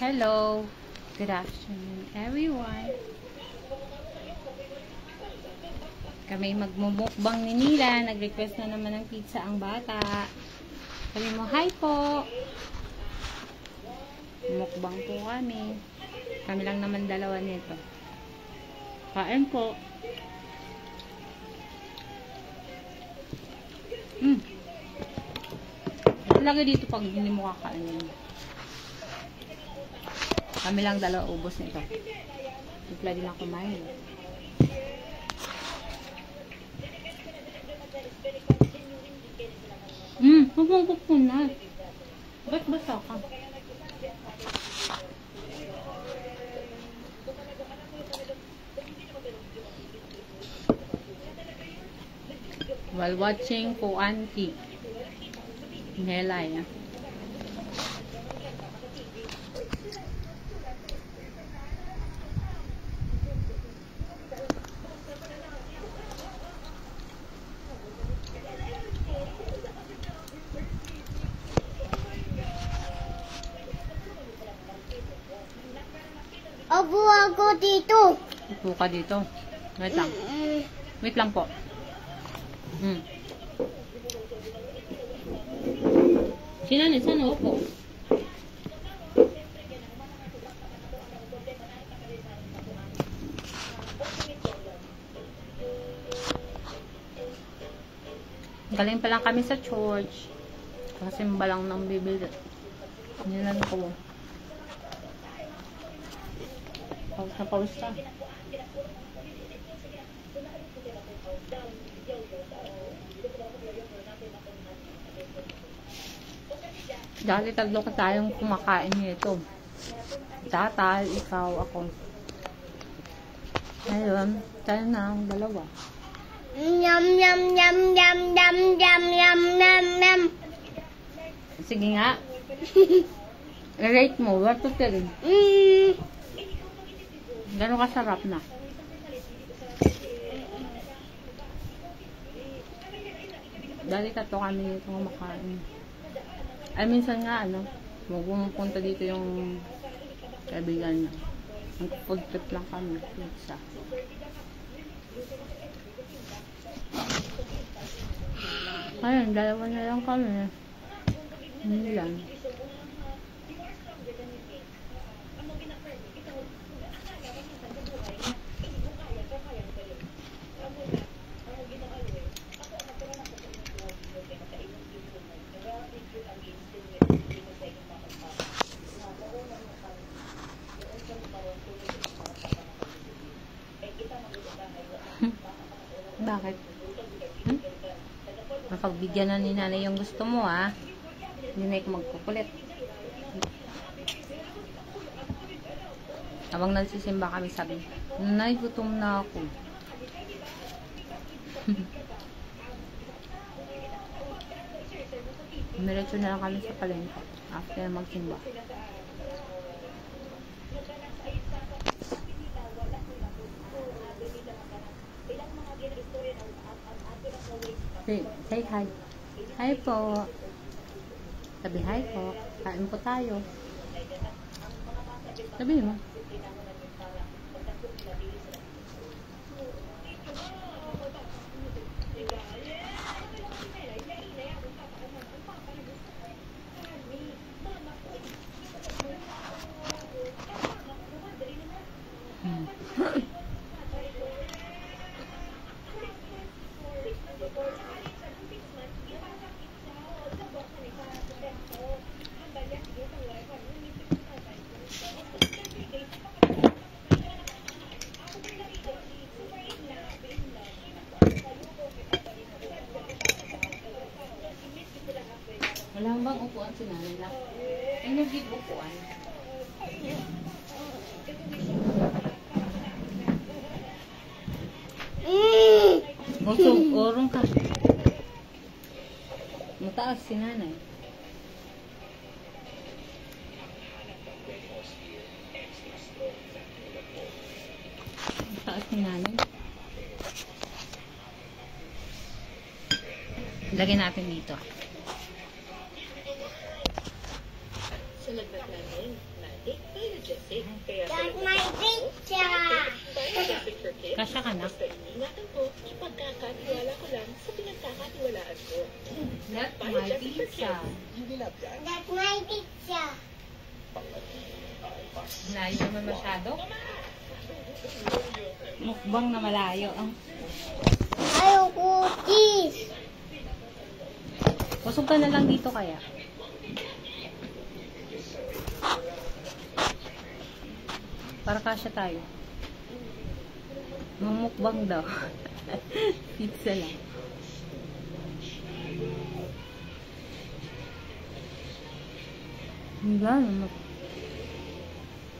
Hello, good afternoon everyone. Kami magmumukbang ni Nila. Nag-request na naman ng pizza ang bata. Sabi mo, hi po. Mukbang po kami. Kami lang naman dalawa nito. Kain po. Lagi dito pag hindi mo kakainin. Kami lang dalawa ubos nito. Bigla din ako kumain. Huwag mong pupunat. Ba't basa ka? While watching po auntie. Nelay. Upo ako dito. Upo ka dito. Wait lang. Wait lang po. Sinanin, sana upo. Galing pa lang kami sa church. Kasi balang ng bibili. Nilan ko. Pawis na pawis ka. Dati tatlo ka tayong kumakain nito. Tatal, ikaw, ako. Ngayon, tayo na ang dalawa. Yum yum yum yum yum yum yum yum yum. Sige nga. Rate mo, 1 to 10. Gano'ng kasarap na? Dati tatlo kami nito kumakain. Ay, minsan nga, pumunta dito yung kaibigan niya. Food trip lang kami, pizza. Ayun, dalawa na lang kami. Hindi lang. Bakit? Napagbigyan na ni nanay yung gusto mo, ha? Hindi na ikaw magkukulit. Habang nagsisimba kami, sabi, Nanay, gutom na ako. Miretso na lang kami sa palengke after magsimba. Say hi. Hi po. Sabi hi po. Kain po tayo. Sabi mo. Wala bang upuan si nanay lang? Ay, nagiging upuan. Busog, orong ka. Mataas si nanay. Mataas si nanay. Lagyan natin dito. Sa nagba't namin, That's my picture. Kasya ka na? Ingatan ko, ipagkakatiwala ko lang sa pinagkakatiwalaan ko. That's my pizza. That's my picture. Malayo naman masyado. Mukbang na malayo. Ayoko cheese. Pusog ka na lang dito kaya. Para kasya tayo. Mamukbang daw. Pizza lang. Wala naman.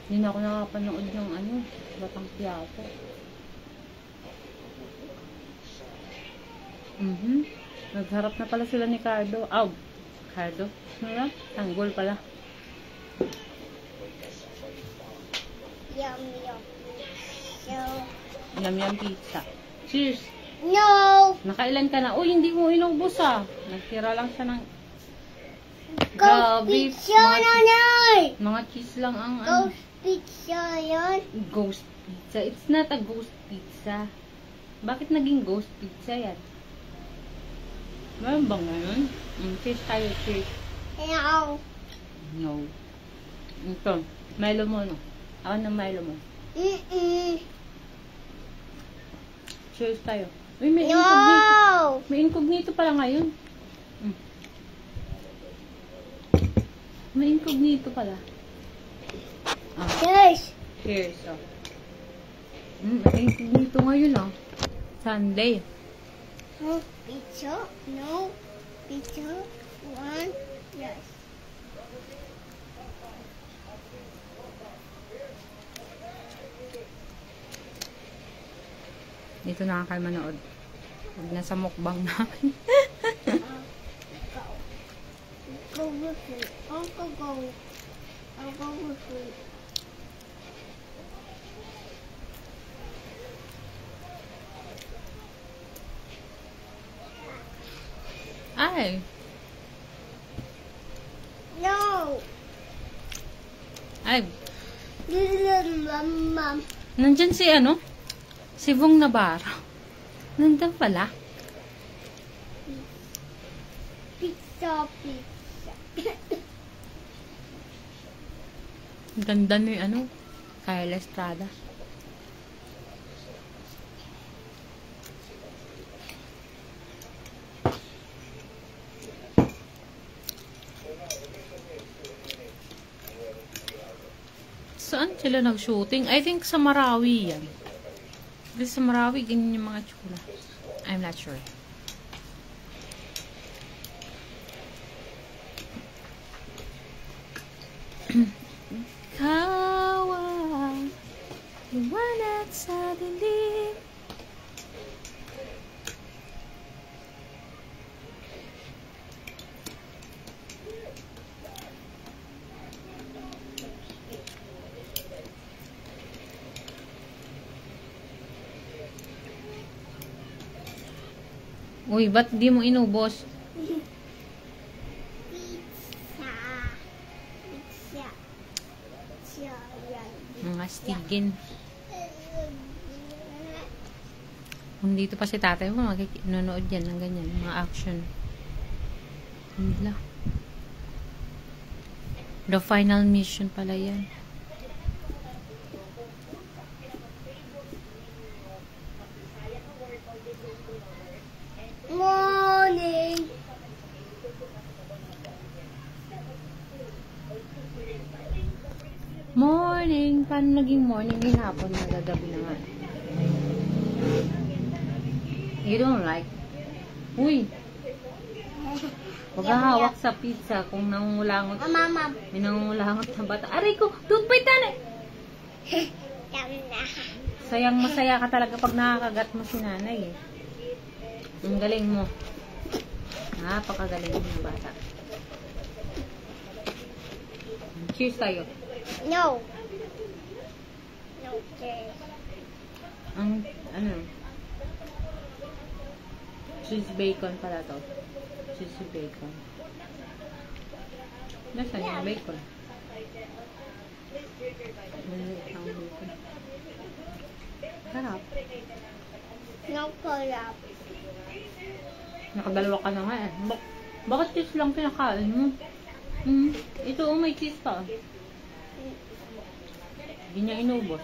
Hindi na ako nakapanood ng Batang Quiapo. Nagharap na pala sila ni Cardo. Cardo? Ano na? Tanggol pala. Yum, yum. So, Yum pizza. Cheers! no. Nakailan ka na? Uy, hindi mo inubos Nagtira lang siya ng... Ghost pizza nanay. Mga cheese lang ang Ghost pizza yan. Ghost pizza. It's not a ghost pizza. Bakit naging ghost pizza yan? Meron bang ngayon? Cheers tayo, cheers. No. No. Ito, Milo mo, no? Ako ng Milo mo. Cheers tayo. Uy, may incognito. No. May incognito pala ngayon. May incognito pala. Cheers. Cheers, may incognito ngayon, Sunday. Pizza? No. Pizza? One? Yes. Dito na kayo manood. Huwag na sa mukbang namin. Go with it. Uncle go. I'll go with it. Ay! No. Ay! Mom. Nandyan si Vong Navarro. Nandyan pala. Pizza, pizza. Ganda ni Kyle Estrada. Saan sila nag-shooting? I think sa Marawi yan. Kasi sa Marawi, ganyan yung mga tsura. I'm not sure. Kawa, liwanag sa dilim. Uy, ba't di mo inubos? Pizza. Pizza. Pizza. Mga stigin. Kung dito pa si tatay mo, nanonood yan ng ganyan, mga action. Hila. The Final Mission pala yan. Morning. Morning! Paano naging morning? Yung hapon, magagabi na nga. You don't like? Uy! Huwag hawak sa pizza kung nangungulangot. Mama. May nangungulangot na bata. Aray ko! Toothpick na! Tama na. Sayang masaya ka talaga pag nakakagat mo si nanay eh. Ang galing mo. Napakagaling mo ng bata. Cheers tayo. No. No, cheers. Ang, cheese bacon pala to. Cheese bacon. Nasaan yung bacon? Maliit lang dito. Sarap. Nakulap. Nakadalawa ka na nga eh. Bakit cheese lang pinakain mo? Ito may cheese pa. Hindi niya inubos.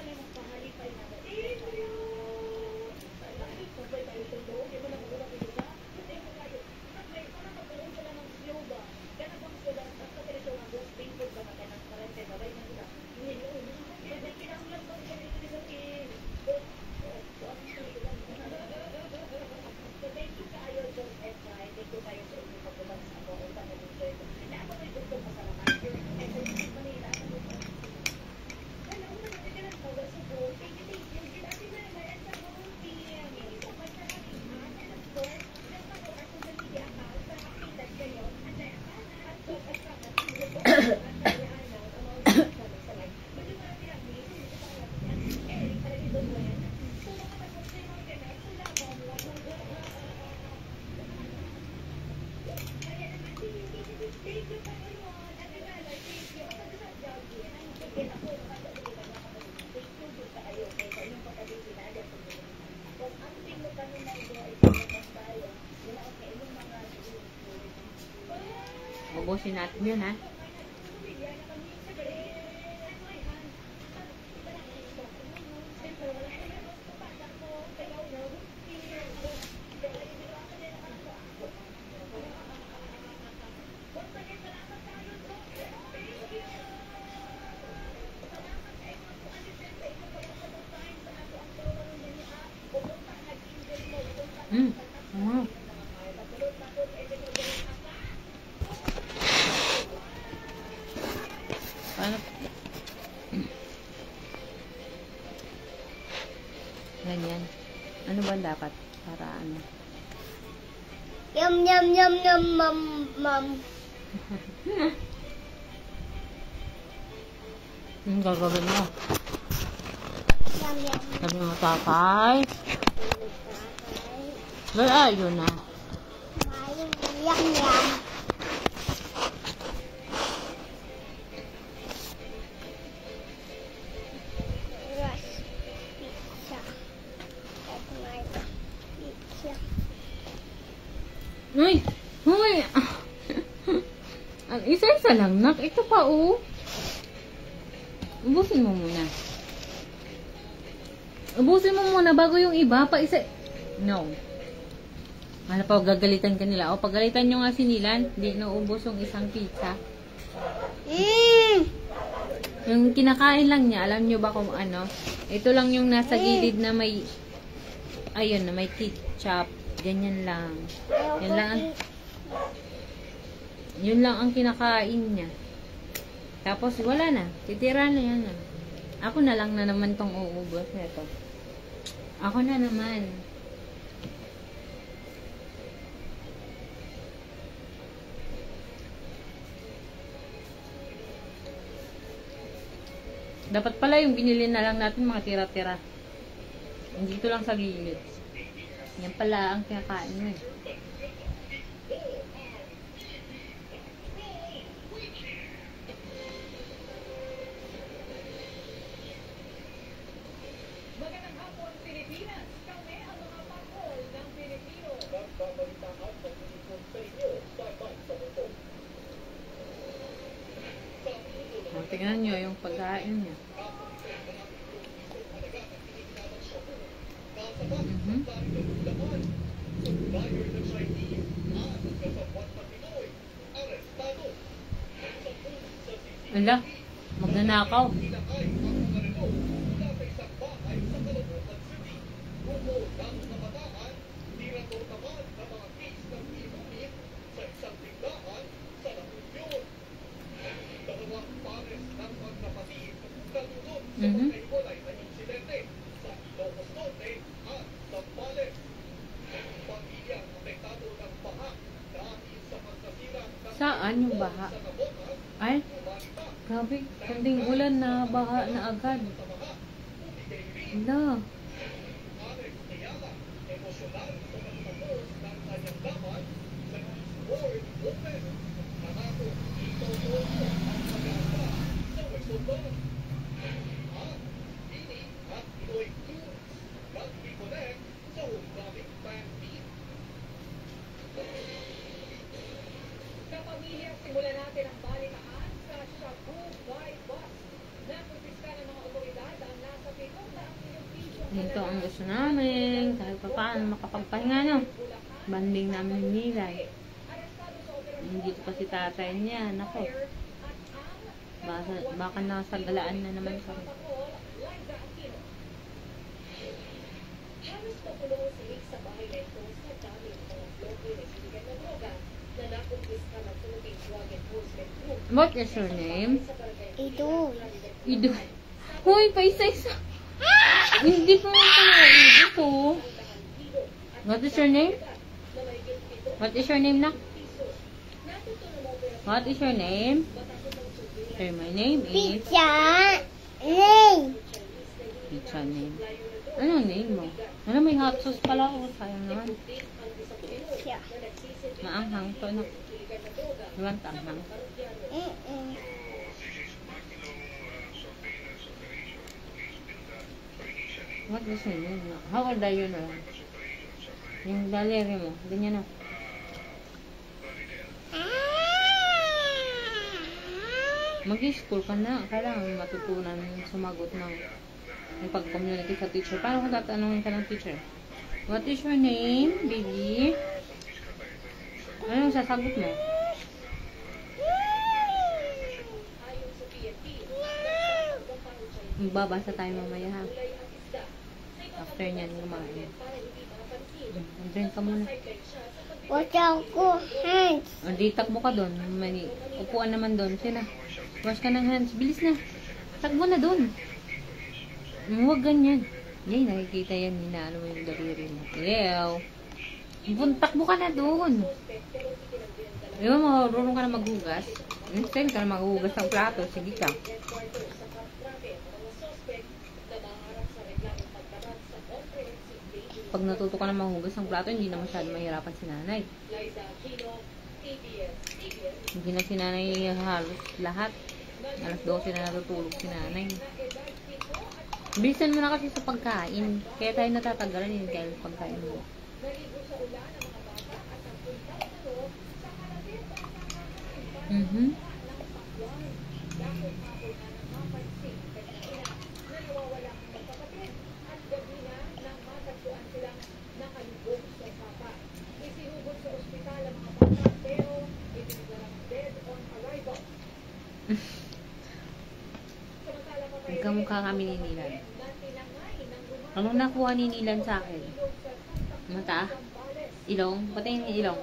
Ubusin natin yun, ha? Wow. Paano? Ganyan. Ano ba dapat? Para ano? Yum, yum, yum, yum, mum, mum. Yung gagawin mo. Yum, yum. Sabi mo, tatay. Wala, yun na. Yum, yum. Rush pizza. That's my pizza. Uy! Uy! Ang isa-isa lang, nak. Ito pa, oh. Ubusin mo muna. Ubusin mo muna bago yung iba. Pa isa... No. Ano pa, gagalitan ka nila. O, pagalitan nyo nga si Nilan, hindi naubos yung isang pizza. Yung kinakain lang niya, alam nyo ba kung ano? Ito lang yung nasa gilid na may... Ayun, na may ketchup. Ganyan lang. Yan lang ang... Yun lang ang kinakain niya. Tapos, wala na. Titira na yan. Ako na lang na naman tong uubos nito. Ako na naman. Dapat pala yung binili na lang natin mga tira-tira. Dito lang sa gilid. Yan pala ang kinakain mo eh. Tingnan nyo yung pagkain niya. Ala, magnanakaw. Saan yung baha? Ay, grabe, kanding ulan na baha na agad. Hala. Ito ang gusto namin. Kahit pa paano makapagpahinga, no? Banding namin nilay. Dito pa si tatay niya. Nako. Baka nasa galaan na naman kami. What is your name? Ito. Ido. Hoy, pa isa-isa. Hindi ko na ito. What is your name? What is your name na? What is your name? Sir, my name is... Pizza. Name. Pizza name. Anong name mo? Ano, may hot sauce pala ako. Sayang naman. Pizza. Maanghang to, no? Iwan tanghang. What is your name? How old are you now? Yung galeri mo. Ganyan na. Mag-school ka na. Kailangan matutunan sumagot ng pag-communicate sa teacher. Paano kung tatanungin ka ng teacher? What is your name, baby? Anong sasagot mo? Babasa tayo mamaya, ha? After niyan, kumain. Drink ka muna. Wash ako hands. O, di takbo ka doon. May upuan naman doon. Sila. Wash ka ng hands. Bilis na. Takbo na doon. Huwag ganyan. Yay, nakikita yan. Hinaano mo yung daliri mo. Ew. Takbo ka na doon. Di ba, marunong ka na maghugas? Instant ka na maghugas ng plato. Sige ka. Pag natuto ka na maghugas ng plato, hindi na masyado mahirapan si nanay. Hindi na si nanay halos lahat. Alas 12 na natutulog si nanay. Bilisan mo na kasi sa pagkain. Kaya tayo natatagalan yun kaya pagkain mo. Kamukha kami ni Nilan. Anong nakuha ni Nilan sa akin? Mata? Ilong? Pati yung ilong?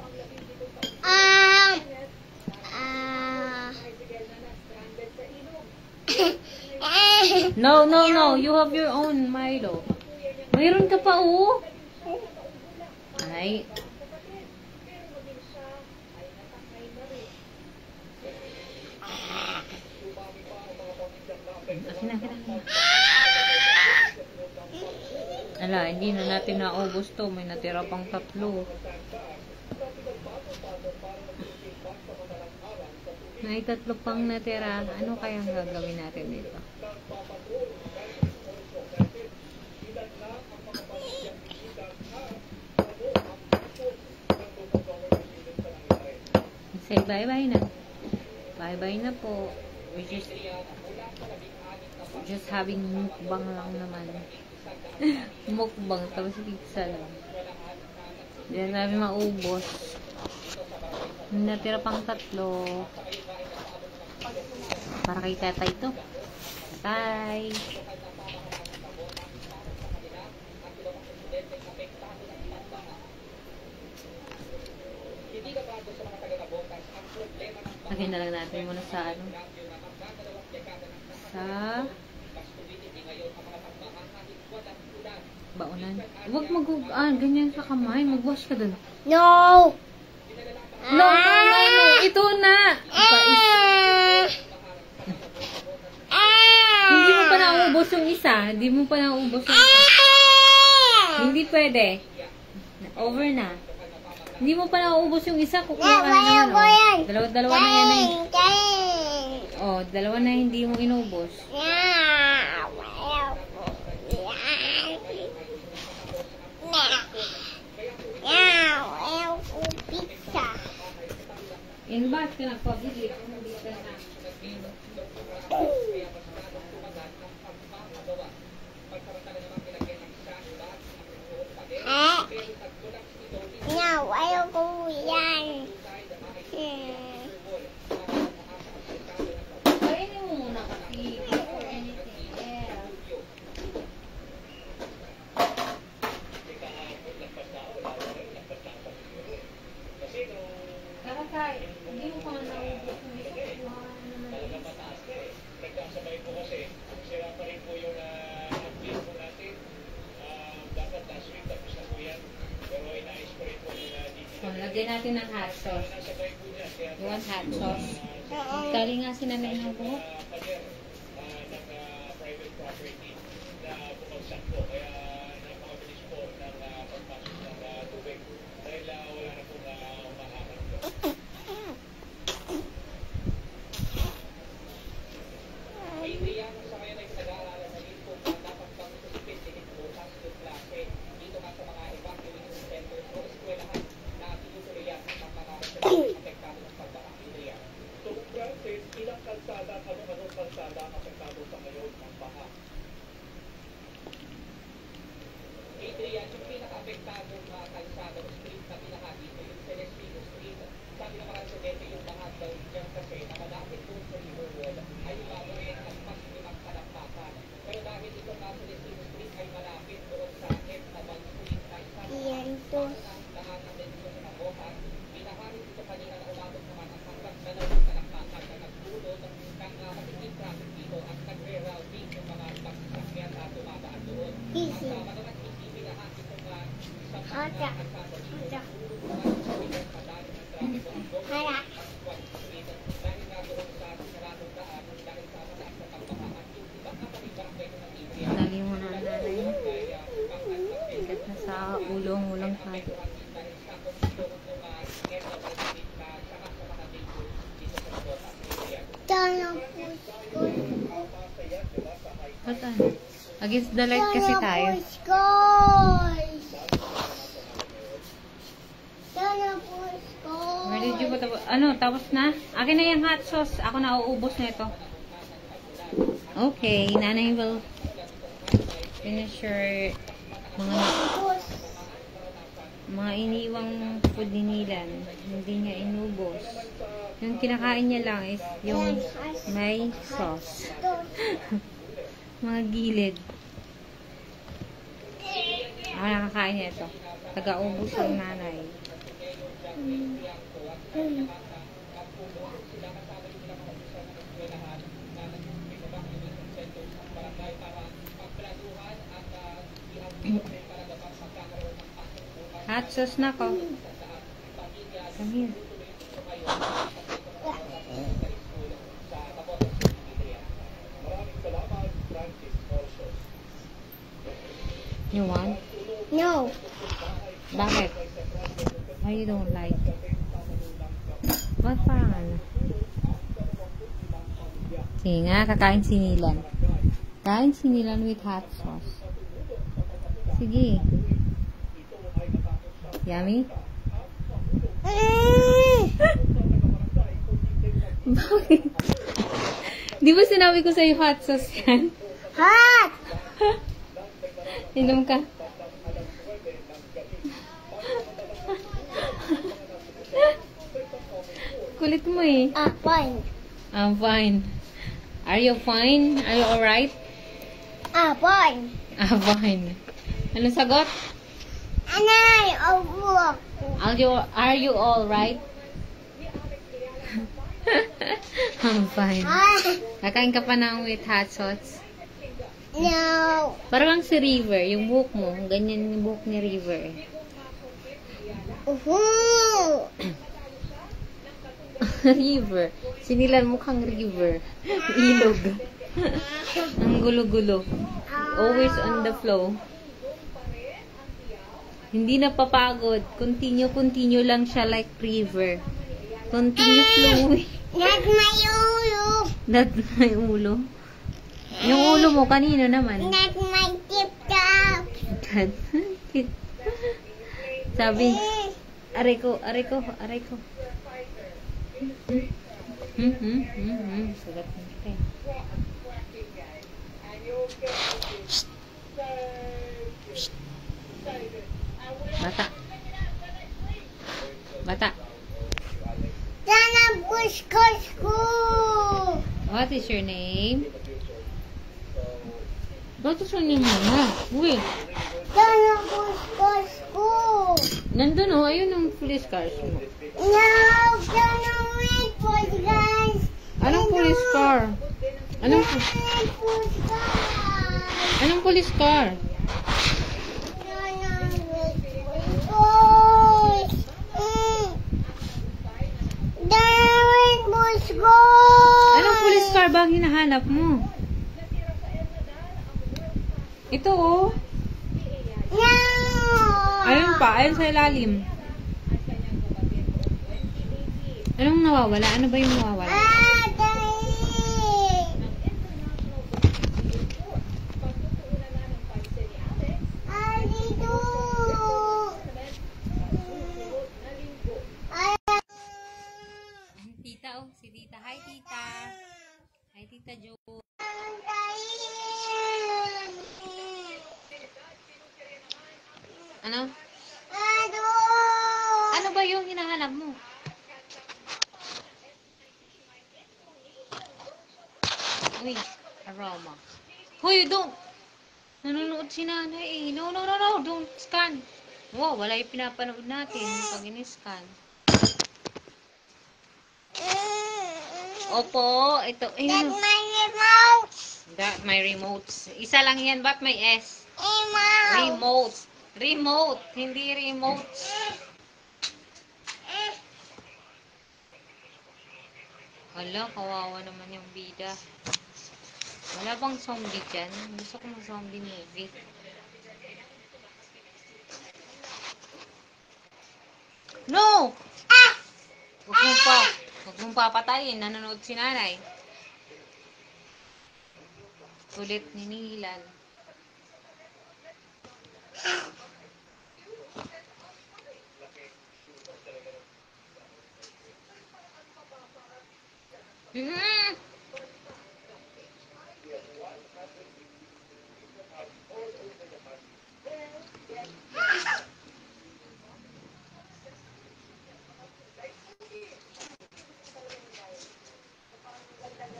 No. You have your own Milo. Mayroon ka pa, oh. Ay. Akin na. Ala, hindi na natin naubos to. May natira pang 3. May 3 pang natira. Ano kayang gagawin natin dito? Say bye-bye na. Bye-bye na po. We're just having mukbang lang naman. Mukbang, tapos pizza lang. Hindi na namin maubos. Natira pang 3. Para kay tatay to. Tatay. Lagyan na lang natin muna sa ano. Sa baunan. Huwag ganyan sa kamay. Mag-wash ka dun. No. No. Ito na. Hindi mo pa naubos yung isa. Hindi pwede. Over na. Hindi mo pa naubos yung isa. Kukuha ka na naman. Dalawa na yan eh. Oh, 2 na hindi mo inubos. Invite ka na pabili. Hindi ka na. Lagyan natin ng hot sauce. You want hot sauce? Galing nga si nanay ng buhok. Lagi mo na nanay. Ikat na sa ulong-ulong tayo. Bata. Against the light kasi tayo. Where did you put the... Ano, tapos na? Akin na yung hot sauce. Ako na uubos na ito. Okay, nanay will finish your mga iniwang food ni Nilan. Hindi niya inubos. Yung kinakain niya lang is yung may sauce. Mga gilid. Ako nakakain niya ito. Taga-ubos ang nanay. Hot sauce na ko. Come here. You want? No. Bakit? Why you don't like? Ba't parang ano? Sige nga, kakain si Nilan. Kain si Nilan with hot sauce. Sige. Yummy? Bakit? Di ba sinabi ko sa'yo hot sauce yan? Hot! Inom ka. Kulit mo eh. Fine. I'm fine. Are you fine? Are you alright? Fine. Fine. Ano sagot? Anay, Are you alright? I'm fine. Kakain ka pa ng with hot sauce? No. Parang si River, yung buhok mo. Ganyan yung buhok ni River. River. Sinilan mukhang river. Ilog. Ang gulo-gulo. Always on the flow. Hindi napapagod. Continue lang siya like river. Continue flowing. That's my ulo. That's my ulo. Yung ulo mo, kanino naman? That's my tip-top. Sabi, aray ko. Sagat mo kita eh. Bata. Sana busko. What is your name? What is your name, Mama? Uy. Sana busko. Nandun o, ayun ang police cars mo. No, sana wait for the guys. Anong police car? Anong police car? Let's go! Anong police car ba ang hinahanap mo? Ito oh. No! Ayun pa, ayun sa ilalim. Anong nawawala? Ano ba yung nawawala? Tita oh, si Tita. Hi Tita. Hi Tita Jo. Ano? Ano ba yung hinahanap mo? Uy, aroma. Hoy, don't! Nanonood si nanay eh. No, no, no, no. Don't scan. Wow, wala yung pinapanood natin pag in-scan. Opo, ito. Ay, That's no. my remote! That, my remotes. Isa lang yan. Ba't may S? Remote! Remote. Remote. Hindi remote. Hala, kawawa naman yung bida. Wala bang zombie dyan? Gusto ko ng zombie movie. No! Huwag mong papatayin. Nanonood si nanay. Kulit ni Nilan.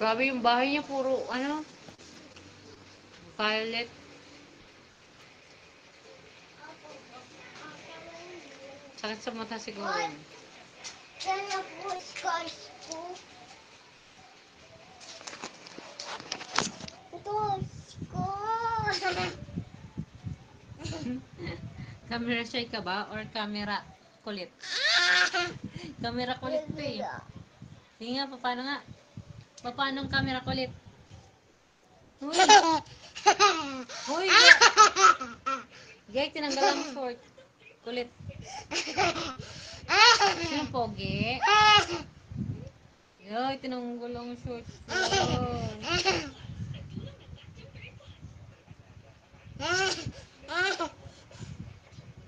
Grabe yung bahay niya, puro, ano, violet. Sakit sa mata siguro. Can I push cars ko? Push ko! Camera shy ka ba? Or camera kulit? Camera kulit to eh. Sige nga, paano nga? Paano ang camera kulit? Uy! Uy! Gay, tinanggal ang short. Kulit. Sino pogi? Yoy, tinanggal ang short.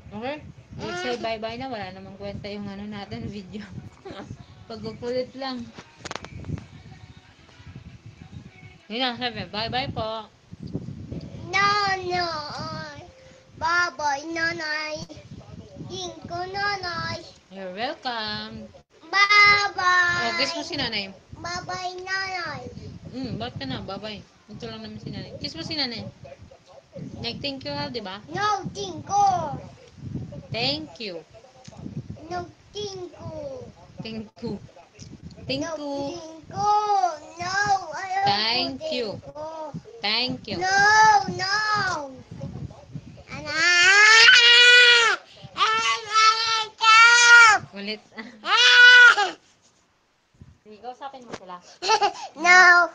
Okay? Let's say bye-bye na. Wala namang kwenta yung ano natin, video. Pagkukulit lang. Yun lang, sabi. Bye-bye po. Nanay! Bye-bye, nanay! Tingko, nanay! You're welcome. Bye-bye! Oh, kiss mo si nanay. Bye-bye, nanay! Bakit ka na? Bye-bye. Ito lang naman si nanay. Kiss mo si nanay. Nag-thank you ha, di ba? No, tingko! Thank you. No, tingko! Thank you. Thank No, you. tingko! No, ayaw ko Thank you. tingko. Thank you. No, no! Ana! Ulit. Sige, kausapin mo sila. No!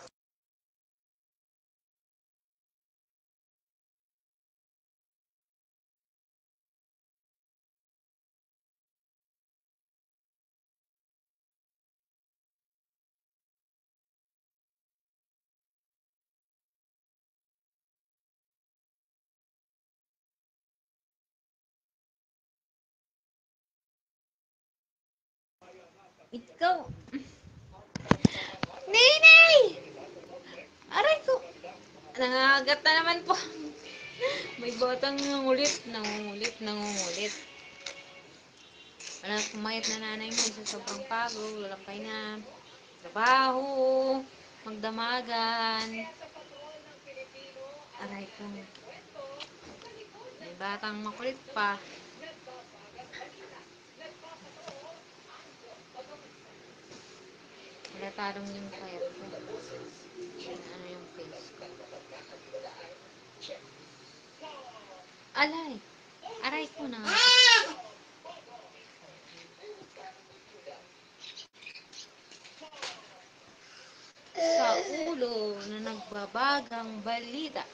Ikaw. Nenay! Aray ko. Nangagat na naman po. May batang nangulit. Nangungulit. Wala pumayat na nanay mo sa sobrang pagod. Walang pahinga. Trabaho. Magdamagan. Aray ko. May batang makulit pa. Natarong yung payat ko. Ano yung face ko. Alay! Aray ko na. nagbabagang balita.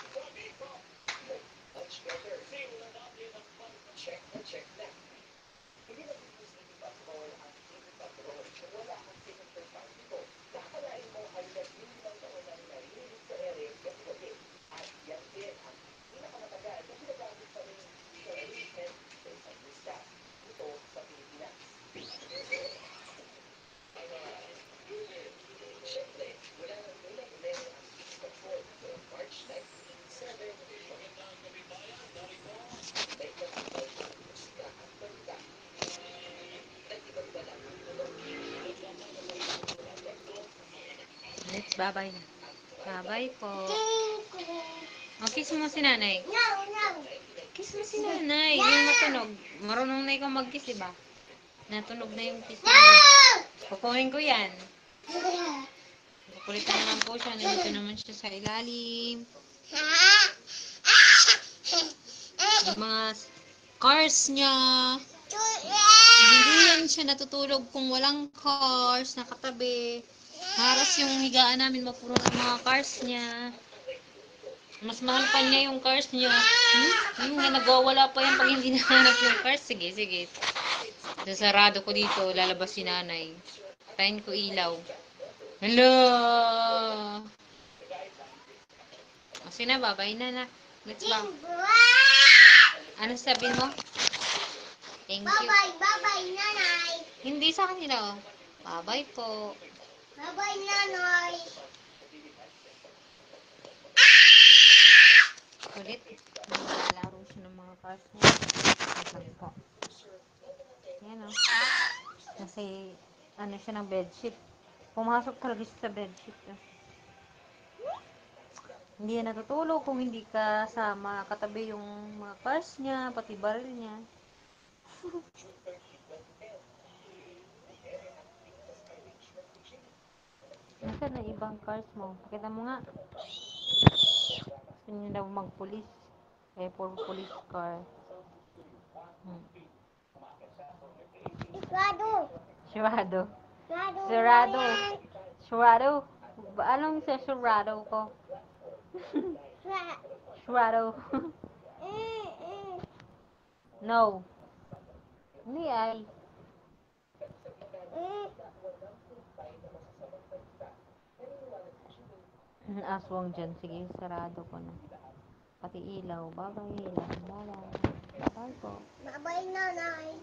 Let's bye-bye na. Bye-bye po. O, kiss mo si nanay. No, no. Kiss mo si nanay. Yung matunog. Marunong na ikaw mag-kiss, diba? Natunog na yung kiss mo. Kukunin ko yan. Kukulit na naman po siya. Nandito naman siya sa ilalim. Yung mga cars niya. Hindi yan siya natutulog kung walang cars nakatabi. Haras yung higaan namin mapuro ng mga cars niya. Mas mahal pa niya yung cars niya. Nagwawala pa yan pag hindi nahanap yung cars. Sige, sige. Sasarado ko dito. Lalabas si nanay. Tayin ko ilaw. Hello! Kasi na, bye-bye na. Let's go. Ano sabihin mo? Thank you. Bye-bye, bye-bye, nanay. Hindi sa kanila, oh. Bye-bye po. Bye-bye, nanay. Kulit. Naglalaro siya ng mga cars niya. Wait lang po. Yan, oh. Kasi, ano siya ng bedsheet. Pumasok talaga siya sa bedsheet. Oh. Hindi yan natutulog kung hindi kasama katabi yung mga cars niya, pati baril niya. Nasaan na ibang cars mo? Pakita mo nga. Gusto niyo daw mag-police. Eh, for police car. Sigurado. Surado. Sigurado. Surado. Surado. Anong sa surado ko? Surado. No. Hindi ay. Aswang dyan. Sige, sarado ko na. Pati ilaw. Bye-bye, ilaw. Bye-bye. Bye-bye po. Bye-bye, nanay.